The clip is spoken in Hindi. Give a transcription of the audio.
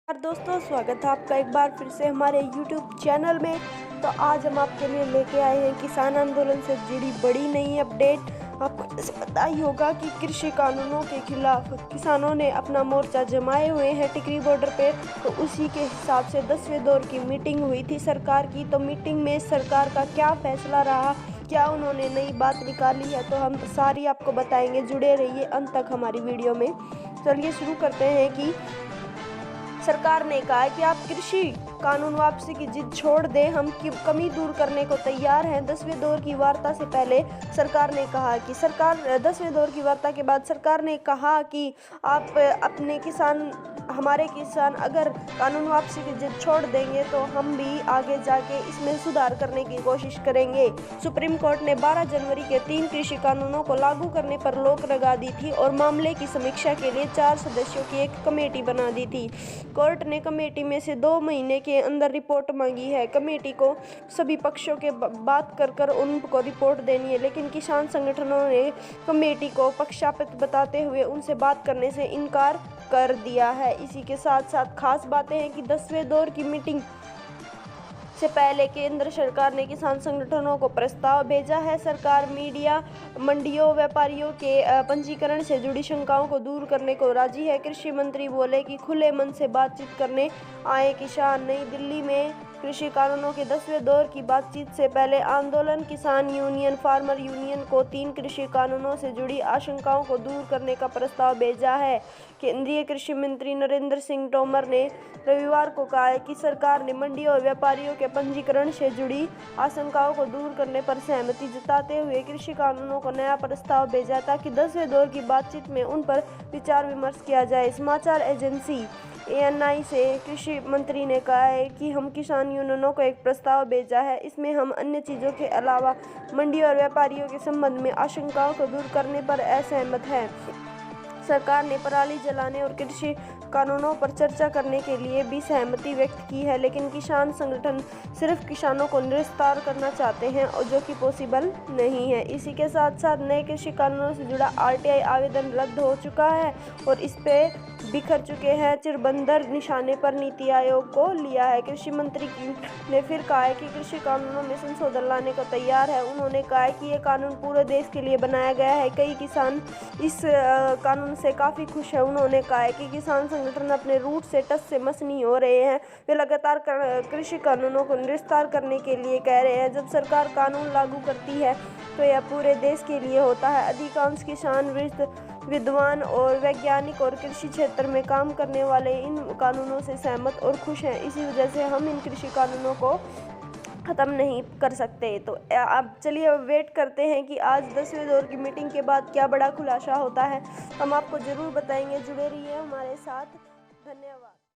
और दोस्तों, स्वागत है आपका एक बार फिर से हमारे YouTube चैनल में। तो आज हम आपके लिए लेके आए हैं किसान आंदोलन से जुड़ी बड़ी नई अपडेट। आपको जैसे पता ही होगा कि कृषि कानूनों के खिलाफ किसानों ने अपना मोर्चा जमाए हुए हैं टिकरी बॉर्डर पे। तो उसी के हिसाब से 10वें दौर की मीटिंग हुई थी सरकार की। तो मीटिंग में सरकार का क्या फैसला रहा, क्या उन्होंने नई बात निकाली है, तो हम सारी आपको बताएंगे। जुड़े रहिए अंत तक हमारी वीडियो में। चलिए शुरू करते हैं कि सरकार ने कहा है कि आप कृषि कानून वापसी की जिद छोड़ दें, हम कमी दूर करने को तैयार हैं। 10वें दौर की वार्ता से पहले सरकार ने कहा कि 10वें दौर की वार्ता के बाद सरकार ने कहा कि आप अपने किसान, हमारे किसान अगर कानून वापसी की जिद छोड़ देंगे तो हम भी आगे जाके इसमें सुधार करने की कोशिश करेंगे। सुप्रीम कोर्ट ने 12 जनवरी के 3 कृषि कानूनों को लागू करने पर रोक लगा दी थी और मामले की समीक्षा के लिए 4 सदस्यों की एक कमेटी बना दी थी। कोर्ट ने कमेटी में से 2 महीने के अंदर रिपोर्ट मांगी है। कमेटी को सभी पक्षों के बात कर उनको रिपोर्ट देनी है, लेकिन किसान संगठनों ने कमेटी को पक्षपाती बताते हुए उनसे बात करने से इनकार कर दिया है। इसी के साथ साथ खास बातें हैं कि 10वें दौर की मीटिंग से पहले केंद्र सरकार ने किसान संगठनों को प्रस्ताव भेजा है। सरकार मीडिया मंडियों व्यापारियों के पंजीकरण से जुड़ी शंकाओं को दूर करने को राजी है। कृषि मंत्री बोले कि खुले मन से बातचीत करने आए किसान। नई दिल्ली में कृषि कानूनों के 10वें दौर की बातचीत से पहले आंदोलन किसान यूनियन फार्मर यूनियन को 3 कृषि कानूनों से जुड़ी आशंकाओं को दूर करने का प्रस्ताव भेजा है। केंद्रीय कृषि मंत्री नरेंद्र सिंह तोमर ने रविवार को कहा है कि सरकार ने मंडियों और व्यापारियों के पंजीकरण से जुड़ी आशंकाओं को दूर करने पर सहमति जताते हुए कृषि कानूनों को नया प्रस्ताव भेजा ताकि 10वें दौर की बातचीत में उन पर विचार विमर्श किया जाए। समाचार एजेंसी ANI से कृषि मंत्री ने कहा है कि हम किसान यूनियनों को एक प्रस्ताव भेजा है। इसमें हम अन्य चीज़ों के अलावा मंडी और व्यापारियों के संबंध में आशंकाओं को दूर करने पर असहमत है। सरकार ने पराली जलाने और कृषि कानूनों पर चर्चा करने के लिए भी सहमति व्यक्त की है, लेकिन किसान संगठन सिर्फ किसानों को गिरफ्तार करना चाहते हैं और जो कि पॉसिबल नहीं है। इसी के साथ साथ नए कृषि कानूनों से जुड़ा RTI आवेदन रद्द हो चुका है और इस पे बिखर चुके हैं। चिरबंदर निशाने पर नीति आयोग को लिया है। कृषि मंत्री ने फिर कहा है कि कृषि कानूनों में संशोधन लाने को तैयार है। उन्होंने कहा है कि ये कानून पूरे देश के लिए बनाया गया है। कई किसान इस कानून से काफ़ी खुश है। उन्होंने कहा है कि किसान संगठन अपने रूट से टस से मस नहीं हो रहे हैं। वे लगातार कृषि कानूनों को निरस्त करने के लिए कह रहे हैं। जब सरकार कानून लागू करती है तो यह पूरे देश के लिए होता है। अधिकांश किसान विद्वान और वैज्ञानिक और कृषि क्षेत्र में काम करने वाले इन कानूनों से सहमत और खुश हैं। इसी वजह से हम इन कृषि कानूनों को ख़त्म नहीं कर सकते। तो अब चलिए वेट करते हैं कि आज 10वें दौर की मीटिंग के बाद क्या बड़ा खुलासा होता है। हम आपको ज़रूर बताएंगे। जुड़े रहिए हमारे साथ। धन्यवाद।